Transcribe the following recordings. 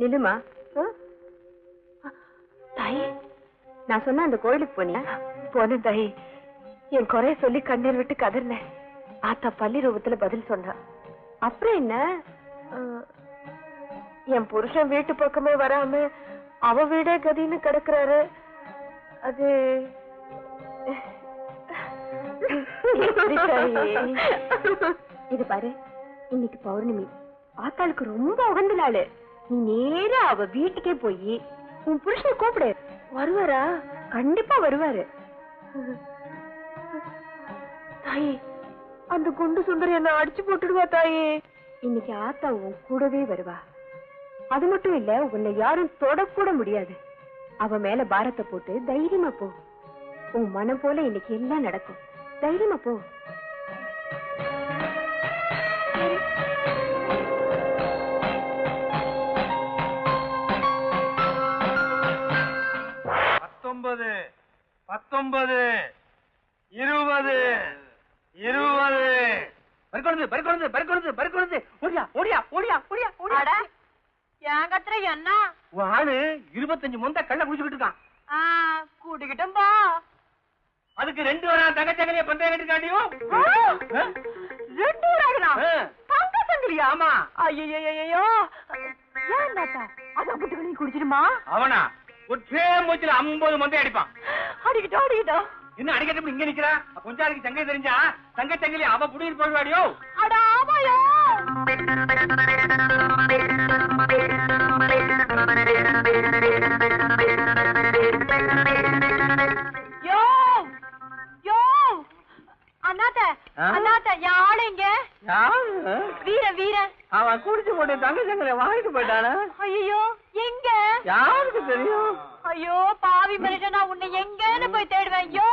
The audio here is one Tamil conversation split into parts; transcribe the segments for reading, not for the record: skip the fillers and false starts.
நிலுமா தாய், நான் சொன்ன அந்த கோயிலுக்கு போனியா? போனேன் தாய். என் குறைய சொல்லி கண்ணீர் விட்டு கதறினேன். ஆத்தா பள்ளி ரூபத்துல பதில் சொன்னா. அப்புறம் என்ன, என் புருஷன் வீட்டு பக்கமே வராம அவ வீடே கதின்னு கிடக்குறாரு. அது இது பாரு, இன்னைக்கு பௌர்ணமி, ஆத்தாளுக்கு ரொம்ப உகந்த நாளு. நீ நேரா அவ வீட்டுக்கே போய் உன் புருஷனை கூப்பிடு. வருவாரா? கண்டிப்பா வருவாரு. தாயே, அந்த குண்டு சுந்தரி என்ன அடிச்சு போட்டுடுவா தாயே. இன்னைக்கு ஆத்தா உன் கூடவே வருவா. அது மட்டும் இல்ல, உன்னை யாரும் தொடக்கூட முடியாது. அவ மேல பாரத்தை போட்டு தைரியமா போ. உன் மனம் போல இன்னைக்கு எல்லாம் நடக்கும். தைரியமா போ. பத்தொன்பது 20 ஓடியா ஓடியா ஓடியா ஓடியா ஓடியா. என் கத்திர என்ன ஆளு 25 மொந்த கள்ள குடிச்சுக்கிட்டு இருக்கான். கூட்டிக்கிட்டும் பா. அதுக்கு 2 வாரம் தங்கச்சங்கலிய பந்தயம் கட்டிருக்காண்டியோ. 2 வாரம் தங்க சங்கிலியா? ஆமா. ஐயோ, ஏன் தாத்தா அத புட்டுக்களையும் குடிச்சிருமா? அவனா ஒற்றே மூச்சில 50 மொந்தை அடிப்பான். அடிக்கிட்டோம். இன்னும் அடிக்கிறது இங்க நிக்கிறா. கொஞ்சம் அதுக்கு சங்கை தெரிஞ்சா தங்கச்சங்கலி அவ புடியில் போடுவாடியோ. அட ஆமாயோ. அண்ணாத்த யாரு இங்க? வீரன் அவன் குடிச்சு போட்டு தங்கச்சங்கலை வாங்கிட்டு போயிட்டானா? ஐயோ, எங்க? யாருக்கு தெரியும்? ஐயோ பாவி மனுஷன், நான் உன்னை எங்கன்னு போய் தேடுவேன். ஐயோ,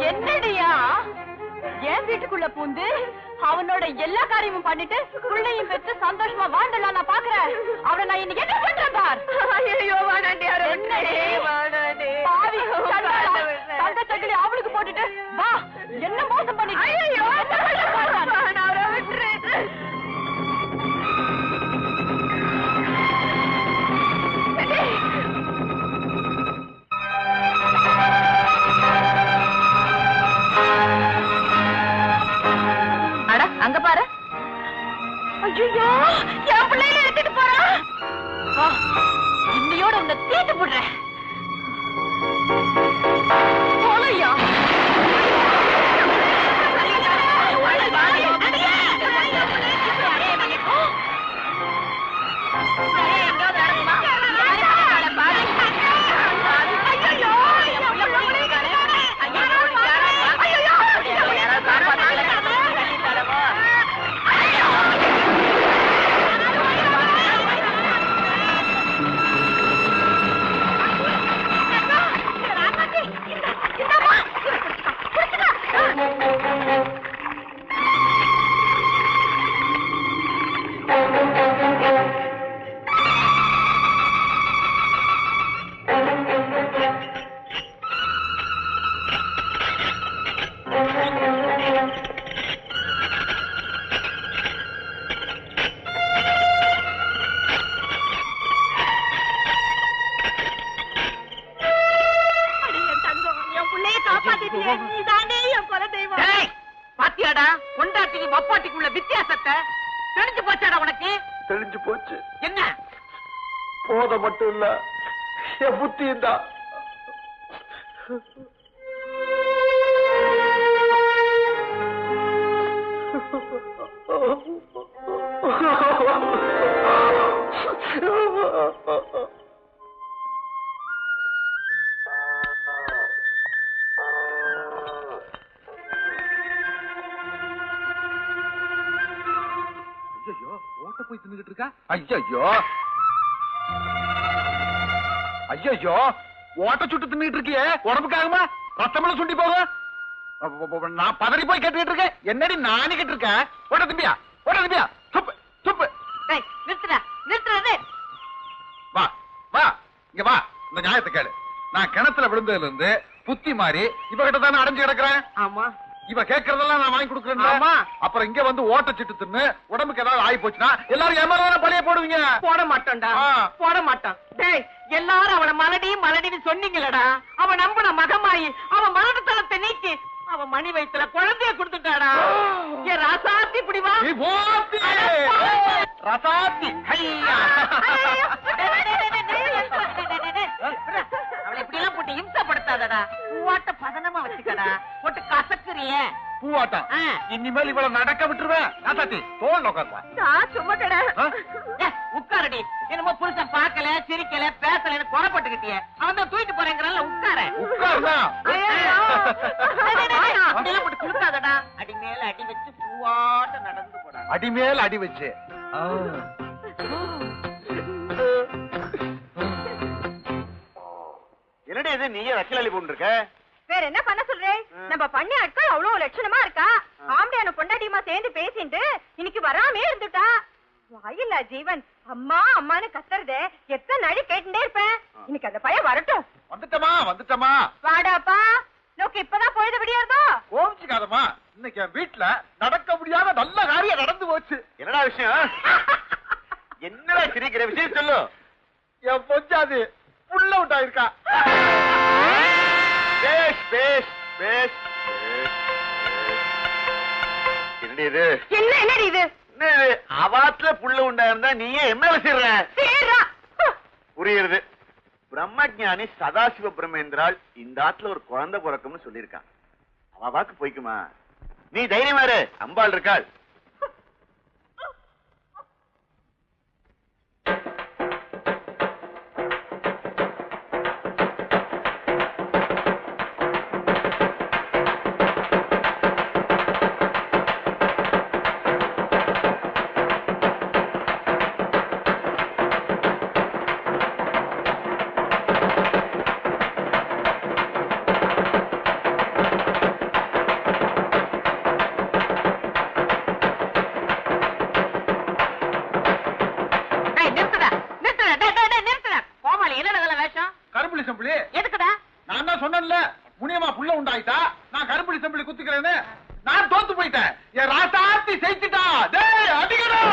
என்னடியா என் வீட்டுக்குள்ள பூந்து அவனோட எல்லா காரியமும் பண்ணிட்டு பிள்ளையும் பெற்று சந்தோஷமா வாழ்ந்தலாம் நான் பாக்குறேன். அவனை நான் இன்னைக்கு என்ன பண்றேன் பார். ஐயோ வாடாண்டியாரோ, பாவி தங்க சங்கிலி அவளுக்கு போட்டுட்டு வா, என்ன மோசம் பண்ணிட்டு. ஐயோ நான் அவரை விட்டுறேன். அங்க பாரு. ஐயோ, என் பிள்ளையில எடுத்துட்டு போறான். இன்னையோட உன்னை தீட்டு போடுறேன். தெரியலையே, நீதானே என் குல தெய்வம். பாத்தியாடா பொண்டாட்டிக்கு மப்பாட்டிக்குள்ள வித்தியாசத்தை தெரிஞ்சு போச்சாடா உனக்கு? தெரிஞ்சு போச்சு. என்ன போத மட்டும் இல்ல, என் புத்தியும் தான். ஓட்ட போய் தின்னுகிட்டு இருக்கா. ஐயோ ஐயோ, ஓட்ட சுட்டு தின்னுட்டு இருக்கியே, உடம்புக்காகமா? ரத்தமெல்லாம் சுண்டி போகும். நான் பதறி போய் கேட்டுக்கிட்டு இருக்கேன். என்னடி நானே கேட்டு இருக்கேன். ஓட்ட திம்பியா, ஓட்ட திம்பியா. துப்பு துப்பு. நிறுத்துடா நிறுத்துறது. வா வா இங்க வா. இந்த நியாயத்தை கேளு. நான் கிணத்துல விழுந்ததுல இருந்து புத்தி மாறி இவகிட்ட தானே அடைஞ்சு கிடக்குறேன். ஆமா. இவ கேட்கறதெல்லாம் நான் வாங்கி கொடுக்குறேன். ஆமா. அப்புறம் இங்க வந்து ஓட்ட சிட்டு தின்னு உடம்புக்கு ஏதாவது ஆகி போச்சுன்னா எல்லாரும் எம்மாதான பழைய போடுவீங்க. போட மாட்டோம்டா, போட மாட்டோம். டேய், எல்லாரும் அவளை மலடின்னு சொன்னீங்களடா. அவன் நம்பின மகமாயி அவன் மலட்டுத்தனத்தை நீக்கி அவன் மணி வயித்துல குழந்தைய கொடுத்துட்டாடா. என் ராசாத்தி இப்படிவா ரசாத்தி. அவளை இப்படி எல்லாம் போட்டு இம்சப்படுத்தாதடா. பூவாட்ட பதனமா வச்சுக்கடா. போட்டு கசக்குறிய பூவாட்டம். இனிமேல் இவ்வளவு நடக்க விட்டுருவேன். ராசாத்தி தோல் உட்காருவா. சும்மா கடை உட்காரடி. என்னமோ புருஷன் பார்க்கல சிரிக்கல பேசல குறப்பட்டுக்கிட்டிய. அவன் தான் தூக்கிட்டு போறேங்கிறான்ல, உட்கார. உட்காருதா அப்படியெல்லாம் போட்டு குளுக்காதடா. அடி மேல அடி வச்சு பூவாட்ட நடந்து போடா. அடிமேல் அடி வச்சு. என்னடி இது, நீயே வக்கீல் அள்ளி போட்டு இருக்க? வேற என்ன பண்ண சொல்றேன்? நம்ம பண்ணி ஆட்கள் அவ்வளவு லட்சணமா இருக்கா. ஆம்படியான பொண்டாட்டியமா சேர்ந்து பேசிட்டு இன்னைக்கு வராமே இருந்துட்டா. வாயில்லா ஜீவன் அம்மா அம்மான்னு கத்துறதே எத்தனை நாளை கேட்டுட்டே இருப்பேன். இன்னைக்கு அந்த பையன் வரட்டும். வந்துட்டமா வாடாப்பா, நோக்கு இப்பதான் பொழுது விடியாதோ. கோவிச்சுக்காதமா. இன்னைக்கு என் வீட்டுல நடக்க முடியாத நல்ல காரியம் நடந்து போச்சு. என்னடா விஷயம்? என்னடா சிரிக்கிற விஷயம் சொல்லு. என் பொஞ்சாது புள்ள விட்டாயிருக்கா. பேஷ் பேஷ் பேஷ். என்னடி இது? என்னடி இது? அவாத்துல புள்ள உண்டாயிருந்தா நீயே என்ன வச்சிடுற? புரியுது. பிரம்மஜானி சதாசிவ பிரம்மேந்திரால் இந்த ஆத்துல ஒரு குழந்தை பிறக்கும்னு சொல்லியிருக்கான். அவ வாக்கு போய்க்குமா? நீ தைரியமா இரு, அம்பாள் இருக்காள். நான் தோத்து போயிட்டேன். என் ராசாத்தி செய்துட்டா. டேய் அடிக்கடா.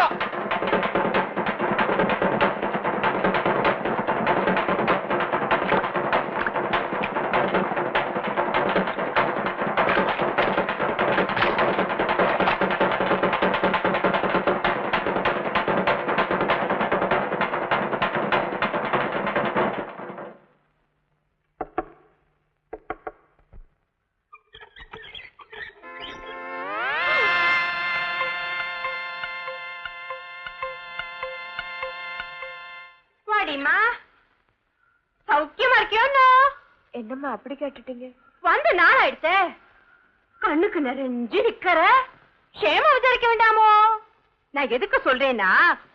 சௌக்கியமா இருக்கியோ? என்னம்மா அப்படி கேட்டுட்டீங்க? வந்து நாள் ஆயிடுச்சே, கண்ணுக்கு நிறைஞ்சு நிக்கிற. க்ஷேமம் விசாரிக்க வேண்டாமோ? நான் எதுக்கு சொல்றேன்னா,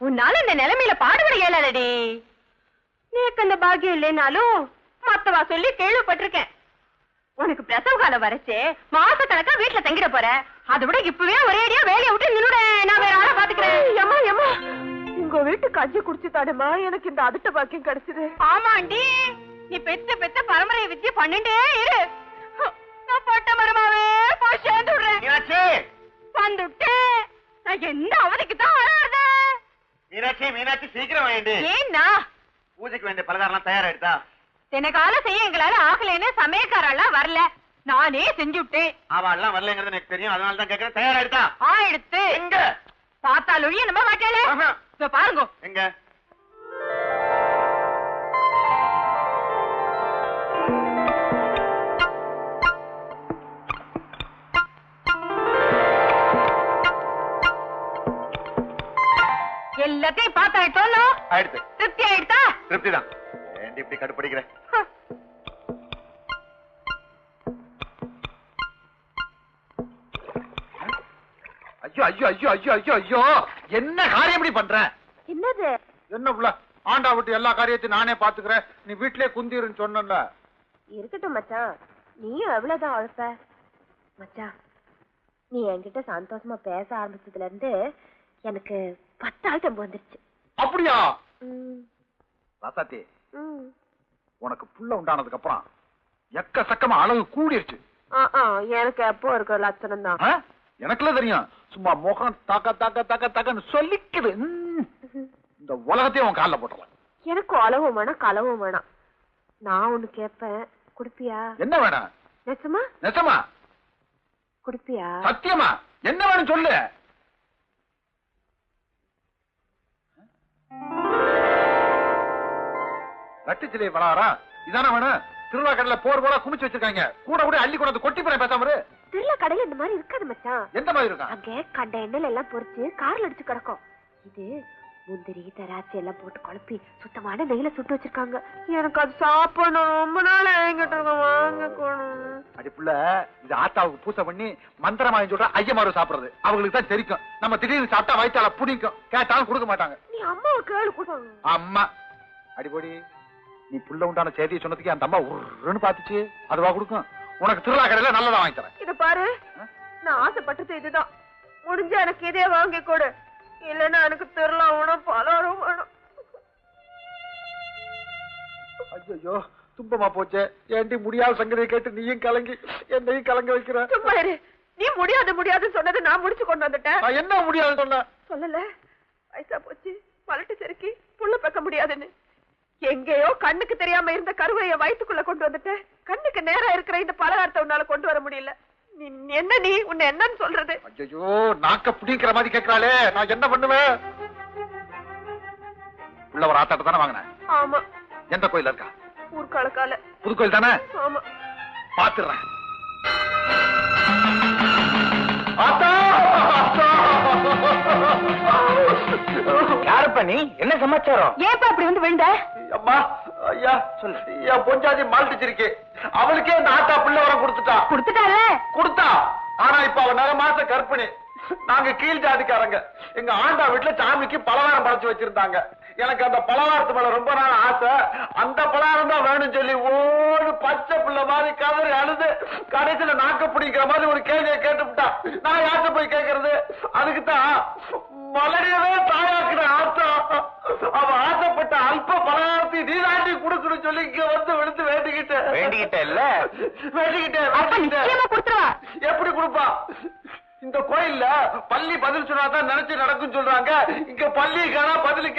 உன்னால இந்த நிலைமையில பாடுபட இயலாதடி. நீக்கு அந்த பாக்கியம் இல்லைனாலும் மத்தவா சொல்லி கேள்விப்பட்டிருக்கேன். உனக்கு பிரசவ காலம் வரைச்சு மாச கணக்கா வீட்டுல தங்கிட போற. அதை விட இப்பவே ஒரேடியா வேலையை விட்டு நின்னுட. நான் வேற ஆளை பாத்துக்கிறேன். உங்க வீட்டு கஞ்சி குடிச்சுதானமா எனக்கு இந்த அதிர்ஷ்ட பாக்கியம் கிடைச்சது. ஆமாண்டி, நீ பெத்த பெத்த பரம்பரை வித்திய பண்ணிட்டே இரு. நான் பட்ட மரமாவே போய் சேர்ந்து விடுறேன். வந்துட்டேன். நான் எந்த அவதிக்கு தான் வராத. மீனாட்சி மீனாட்சி சீக்கிரம் வேண்டு. ஏன்னா பூஜைக்கு வேண்டிய பலகாரம் தயாராயிடுதா? தினகால செய்ய எங்களால ஆகலைன்னு சமயக்காரெல்லாம் வரல. நானே செஞ்சு விட்டேன். அவ எல்லாம் வரலங்கிறது எனக்கு தெரியும், அதனால தான் கேட்கறேன். தயாராயிட்டா? எடுத்து எங்க பார்த்தாலும் என்னமா மாட்டேல. பாருங்க எங்க எல்லாத்தையும் பார்த்தாயிட்டோம். ஆயிடுத்து. திருப்தி ஆயிடுதா? திருப்தி தான். ஏண்டி இப்படி கடுப்படிக்கிறேன்? ஐயோ ஐயோ ஐயோ ஐயோ ஐயோ ஐயோ, என்ன காரியம் இப்படி பண்ற? என்னது? என்ன புள்ள, ஆண்டா விட்டு எல்லா காரியத்தையும் நானே பாத்துக்கிறேன், நீ வீட்லயே குந்திருன்னு சொன்னல. இருக்கட்டும் மச்சான், நீயும் எவ்வளவுதான் அழுப்ப. மச்சான், நீ என்கிட்ட சந்தோஷமா பேச ஆரம்பிச்சதுல இருந்து எனக்கு 10 ஆள் தெம்பு வந்துருச்சு. அப்படியா? ம், ராசாத்தி, ம். உனக்கு புள்ள உண்டானதுக்கு அப்புறம் எக்கச்சக்கமா அளவு கூடிருச்சு. எனக்கு எப்போ இருக்கிற லட்சணம் தான். எனக்குலாம் தெரியும், சும்மா முகம் தாக்க தாக்க தாக்க தாக்கன்னு சொல்லிக்குது. இந்த உலகத்தையும் உன் காலில் போட்டுறலாம். எனக்கு அளவும் வேணாம், களவும் வேணாம். நான் ஒண்ணு கேட்பேன், குடுப்பியா? என்ன வேணும்? நெசமா? நெசமா? குடுப்பியா? சத்தியமா? என்ன வேணும் சொல்லு. ரட்டிச்சிலே வளாரா இதான வேணும்? திருவிழா கடையில போர் போல குமிச்சு வச்சிருக்காங்க, கூட கூட அள்ளி கொண்டு கொட்டி போறேன் பேசாம. திருவிழா கடையில இந்த மாதிரி இருக்காது மச்சான். எந்த மாதிரி இருக்கும்? அங்க கண்ட எண்ணெயில எல்லாம் பொரிச்சு கார்ல அடிச்சு கிடக்கும். இது முந்திரி திராட்சை எல்லாம் போட்டு குழப்பி சுத்தமான நெய்ல சுட்டு வச்சிருக்காங்க. எனக்கு அது சாப்பிடணும், ரொம்ப நாள் என்கிட்ட இருக்க, வாங்க போகணும். அடி புள்ள, இது ஆத்தாவுக்கு பூசை பண்ணி மந்திரமாயி சொல்ற ஐயமாரு சாப்பிடுறது அவங்களுக்கு தான் தெரிக்கும். நம்ம திடீர்னு சாப்பிட்டா வயிற்றால புடிக்கும், கேட்டாலும் கொடுக்க மாட்டாங்க. நீ அம்மாவை கேளு கொடுப்பாங்க. அம்மா அடிபொடி, நீ புள்ள உண்டான செய்தியை சொன்னதுக்கு அந்த அம்மா உருன்னு பாத்துச்சு, அதுவா கொடுக்கும். உனக்கு திருவிழா கடையில நல்லதா வாங்கி தரேன். இத பாரு, நான் ஆசைப்பட்டது இதுதான். முடிஞ்ச எனக்கு இதே வாங்கி கொடு, இல்லன்னா எனக்கு திருவிழா வேணும், பலரும் வேணும். ஐயோ துன்பமா போச்சே, ஏண்டி முடியாத சங்கதியை கேட்டு நீயும் கலங்கி என்னையும் கலங்க வைக்கிற. சும்மா இரு. நீ முடியாது முடியாதுன்னு சொன்னதை நான் முடிச்சு கொண்டு வந்துட்டேன். நான் என்ன முடியாது சொன்ன? சொல்லல, வயசா போச்சு, பலட்டு செருக்கி புள்ள பெக்க முடியாதுன்னு. எங்கேயோ கண்ணுக்கு தெரியாம இருந்த கருவைய வயிற்றுக்குள்ள கொண்டு வந்துட்டேன். கண்ணுக்கு நேரா இருக்கிற இந்த பலகாரத்தை உன்னால கொண்டு வர முடியல. நீ என்ன, நீ உன்னை என்னன்னு சொல்றது? ஐயோ நாக்க பிடிக்கிற மாதிரி கேட்கறாளே, நான் என்ன பண்ணுவேன்? உள்ள ஒரு ஆத்தாட்ட தானே வாங்கினேன். ஆமா. எந்த கோயில் இருக்கா? ஊர்காலக்கால. புது கோயில் தானே? ஆமா. பாத்துறேன். ஆத்தா! யாருப்பா நீ? என்ன சமாச்சாரம்? ஏப்பா அப்படி வந்து விழுந்த? அம்மா, ஐயா சொல்லு. என் பொஞ்சாதி மால்டிச்சிருக்கே, அவளுக்கே இந்த ஆத்தா பிள்ளை வர கொடுத்துட்டால. கொடுத்தா. ஆனா இப்ப அவ நிறைய மாசம் கர்ப்பிணி. நாங்க கீழ் ஜாதிக்காரங்க, எங்க ஆண்டா வீட்டுல சாமிக்கு பலகாரம் படைச்சு வச்சிருந்தாங்க. எனக்கு அந்த பலகாரத்து மேல ரொம்ப நாள் ஆசை. அந்த பலகாரம் தான் வேணும்னு சொல்லி ஓடு பச்சை பிள்ளை மாதிரி கதறி அழுது கடைசியில நாக்க பிடிக்கிற மாதிரி ஒரு கேள்வியை கேட்டுவிட்டா. நான் யார்கிட்ட போய் கேட்கறது? அதுக்குதான் மலரியவே தாயாக்குற ஆத்தா. அவ ஆசைப்பட்ட அல்ப பலகாரத்தை நீதாண்டி கொடுக்கணும்னு சொல்லி இங்க வந்து விழுந்து வேண்டிக்கிட்டேன். கொடுத்துருவா. எப்படி கொடுப்பா? இந்த கோயில்ல பள்ளி பதில் சொன்னாதான் நினைச்சு நடக்கும் சொல்றாங்க. இங்க பள்ளி காணா பதில்